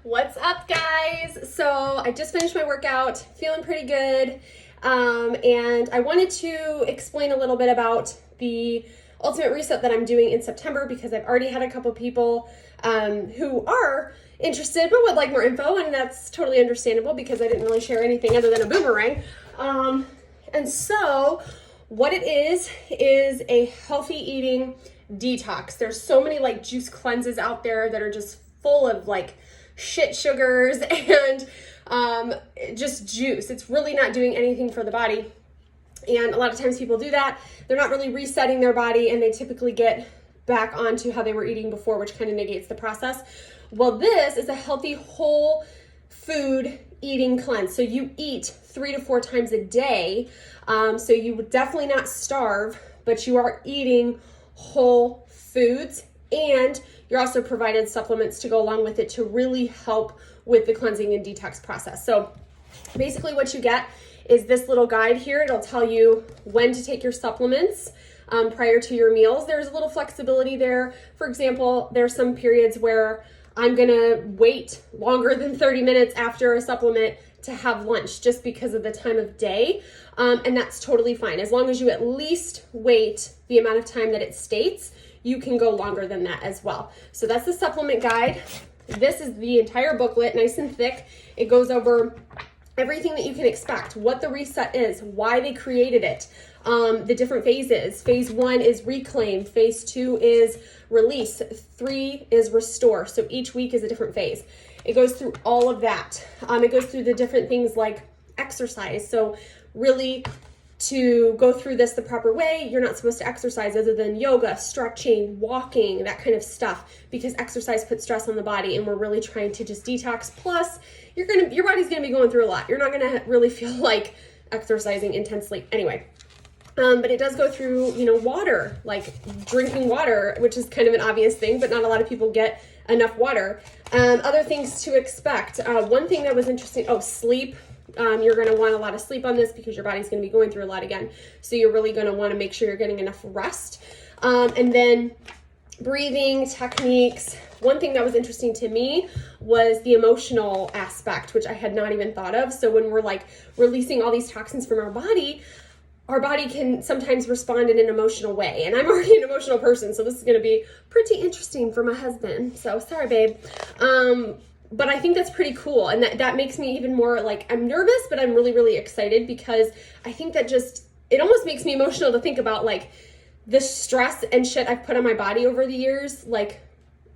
What's up, guys? So I just finished my workout, feeling pretty good. And I wanted to explain a little bit about the ultimate reset that I'm doing in September, because I've already had a couple people who are interested but would like more info, and that's totally understandable because I didn't really share anything other than a boomerang. And so what it is a healthy eating detox. There's so many like juice cleanses out there that are just full of like shit sugars and just juice. It's really not doing anything for the body. And a lot of times people do that. They're not really resetting their body, and they typically get back onto how they were eating before, which kind of negates the process. Well, this is a healthy whole food eating cleanse. So you eat 3 to 4 times a day. So you would definitely not starve, but you are eating whole foods, and you're also provided supplements to go along with it to really help with the cleansing and detox process. So basically what you get is this little guide here. It'll tell you when to take your supplements prior to your meals. There's a little flexibility there. For example, there's some periods where I'm gonna wait longer than 30 minutes after a supplement to have lunch just because of the time of day. And that's totally fine. As long as you at least wait the amount of time that it states, you can go longer than that as well. So that's the supplement guide. This is the entire booklet, nice and thick. It goes over everything that you can expect, what the reset is, why they created it, the different phases. Phase 1 is reclaim. Phase 2 is release. 3 is restore. So each week is a different phase. It goes through all of that. It goes through the different things like exercise. So really, to go through this the proper way, you're not supposed to exercise other than yoga, stretching, walking, that kind of stuff, because exercise puts stress on the body, and we're really trying to just detox. Plus, your body's gonna be going through a lot. You're not gonna really feel like exercising intensely anyway. But it does go through, water, like drinking water, which is kind of an obvious thing, but not a lot of people get enough water. Other things to expect. One thing that was interesting, sleep. You're going to want a lot of sleep on this because your body's going to be going through a lot again. So you're really going to want to make sure you're getting enough rest. And then breathing techniques. One thing that was interesting to me was the emotional aspect, which I had not even thought of. So when we're like releasing all these toxins from our body can sometimes respond in an emotional way. And I'm already an emotional person, so this is going to be pretty interesting for my husband. So sorry, babe. But I think that's pretty cool. And that makes me even more like, I'm nervous, but I'm really, really excited, because I think that it almost makes me emotional to think about like the stress and shit I've put on my body over the years. Like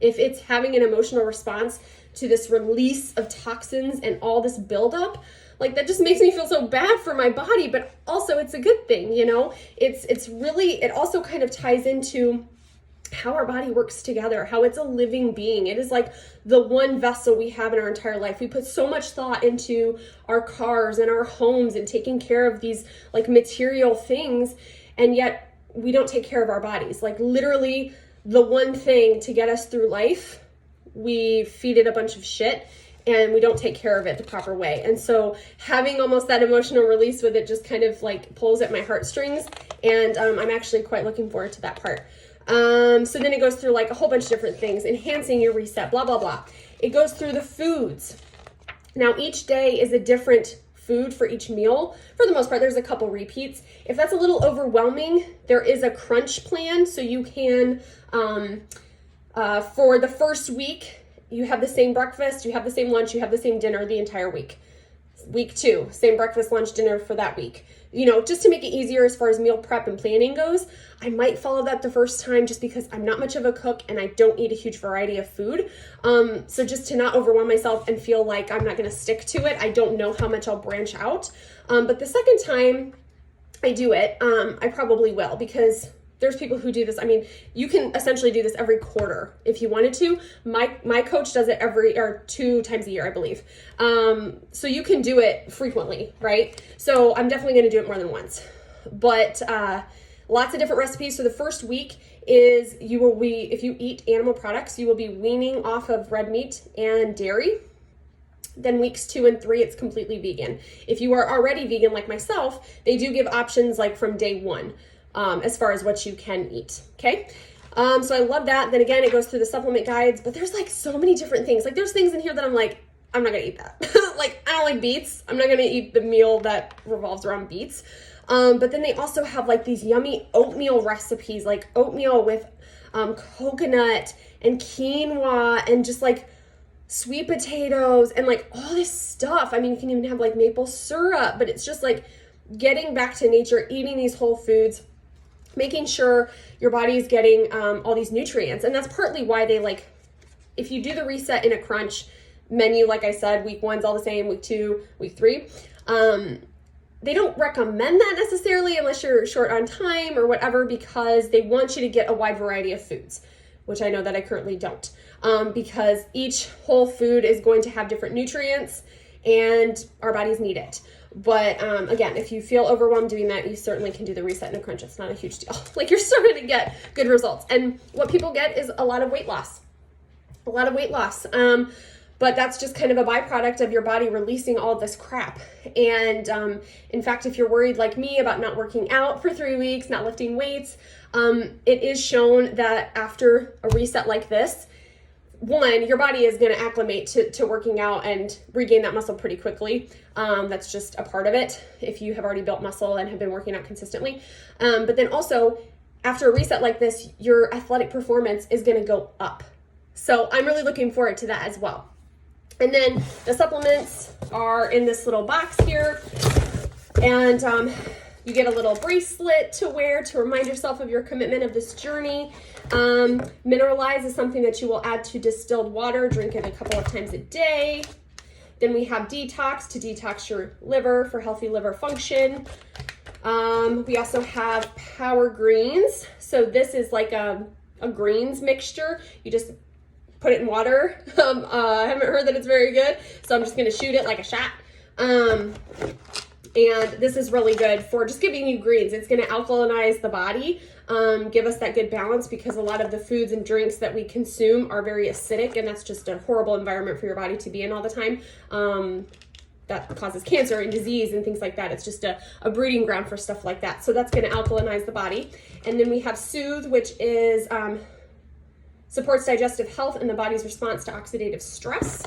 if it's having an emotional response to this release of toxins and all this buildup, like that just makes me feel so bad for my body, but also it's a good thing, It's really, it also kind of ties into how our body works together, how it's a living being. It is like the one vessel we have in our entire life. We put so much thought into our cars and our homes and taking care of these like material things, and yet we don't take care of our bodies. Like literally the one thing to get us through life, we feed it a bunch of shit and we don't take care of it the proper way. And so having almost that emotional release with it just kind of like pulls at my heartstrings, and I'm actually quite looking forward to that part. So then it goes through like a whole bunch of different things, enhancing your reset, blah, blah, blah. It goes through the foods. Now each day is a different food for each meal. For the most part, there's a couple repeats. If that's a little overwhelming, there is a crunch plan. So you can, for the first week, you have the same breakfast, you have the same lunch, you have the same dinner the entire week. Week 2, same breakfast, lunch, dinner for that week. Just to make it easier as far as meal prep and planning goes, I might follow that the first time just because I'm not much of a cook and I don't eat a huge variety of food. So just to not overwhelm myself and feel like I'm not going to stick to it, I don't know how much I'll branch out. But the second time I do it, I probably will, because there's people who do this. I mean, you can essentially do this every quarter if you wanted to. My coach does it 2 times a year, I believe. So you can do it frequently, right? So I'm definitely going to do it more than once. But lots of different recipes. So the first week is if you eat animal products, you will be weaning off of red meat and dairy. Then weeks 2 and 3, it's completely vegan. If you are already vegan like myself, they do give options like from day 1. As far as what you can eat, okay? So I love that. Then again, it goes through the supplement guides, but there's like so many different things. Like there's things in here that I'm like, I'm not gonna eat that. Like I don't like beets. I'm not gonna eat the meal that revolves around beets. But then they also have like these yummy oatmeal recipes, like oatmeal with coconut and quinoa and just like sweet potatoes and like all this stuff. I mean, you can even have like maple syrup, but it's just like getting back to nature, eating these whole foods, making sure your body is getting all these nutrients. And that's partly why they like, if you do the reset in a crunch menu, like I said, week 1's all the same, week 2, week 3, they don't recommend that necessarily unless you're short on time or whatever, because they want you to get a wide variety of foods, which I know that I currently don't, because each whole food is going to have different nutrients and our bodies need it. But again, if you feel overwhelmed doing that, you certainly can do the reset in a crunch. It's not a huge deal. Like you're still going to get good results. And what people get is a lot of weight loss, but that's just kind of a byproduct of your body releasing all of this crap. And in fact, if you're worried like me about not working out for 3 weeks, not lifting weights, it is shown that after a reset like this, one, your body is going to acclimate to working out and regain that muscle pretty quickly. That's just a part of it if you have already built muscle and have been working out consistently. But then also, after a reset like this, your athletic performance is going to go up. So I'm really looking forward to that as well. And then the supplements are in this little box here. And you get a little bracelet to wear to remind yourself of your commitment of this journey. Mineralize is something that you will add to distilled water, drink it a couple of times a day. Then we have detox to detox your liver for healthy liver function. We also have power greens. So this is like a greens mixture. You just put it in water. I haven't heard that it's very good, so I'm just gonna shoot it like a shot. And this is really good for just giving you greens. It's gonna alkalinize the body, give us that good balance, because a lot of the foods and drinks that we consume are very acidic, and that's just a horrible environment for your body to be in all the time. That causes cancer and disease and things like that. It's just a breeding ground for stuff like that. So that's gonna alkalinize the body. And then we have Soothe, which is supports digestive health and the body's response to oxidative stress.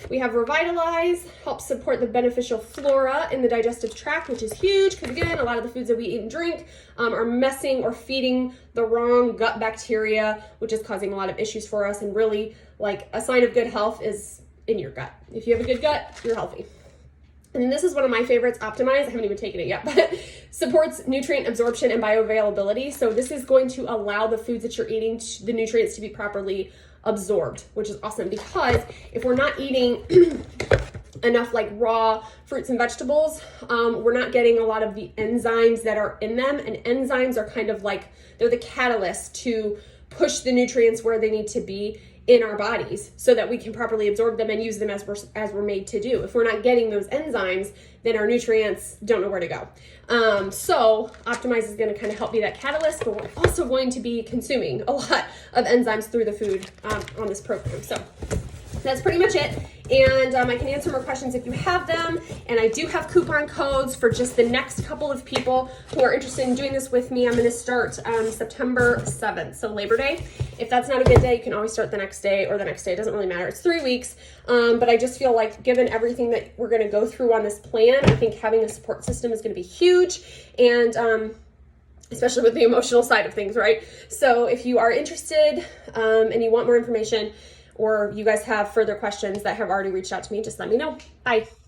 We have Revitalize, helps support the beneficial flora in the digestive tract, which is huge because, again, a lot of the foods that we eat and drink are messing or feeding the wrong gut bacteria, which is causing a lot of issues for us. And really, like, a sign of good health is in your gut. If you have a good gut, you're healthy. And then this is one of my favorites, Optimize. I haven't even taken it yet, but supports nutrient absorption and bioavailability. So this is going to allow the foods that you're eating, the nutrients to be properly absorbed, which is awesome, because if we're not eating enough like raw fruits and vegetables, we're not getting a lot of the enzymes that are in them. And enzymes are kind of like, they're the catalyst to push the nutrients where they need to be in our bodies so that we can properly absorb them and use them as we're made to do. If we're not getting those enzymes, then our nutrients don't know where to go. So Optimize is going to kind of help be that catalyst, but we're also going to be consuming a lot of enzymes through the food on this program. So that's pretty much it. And I can answer more questions if you have them. And I do have coupon codes for just the next couple of people who are interested in doing this with me. I'm going to start September 7th, so Labor Day. If that's not a good day, you can always start the next day or the next day. It doesn't really matter. It's 3 weeks. But I just feel like given everything that we're going to go through on this plan, I think having a support system is going to be huge. And especially with the emotional side of things, right? So if you are interested and you want more information, or you guys have further questions that have already reached out to me, just let me know. Bye.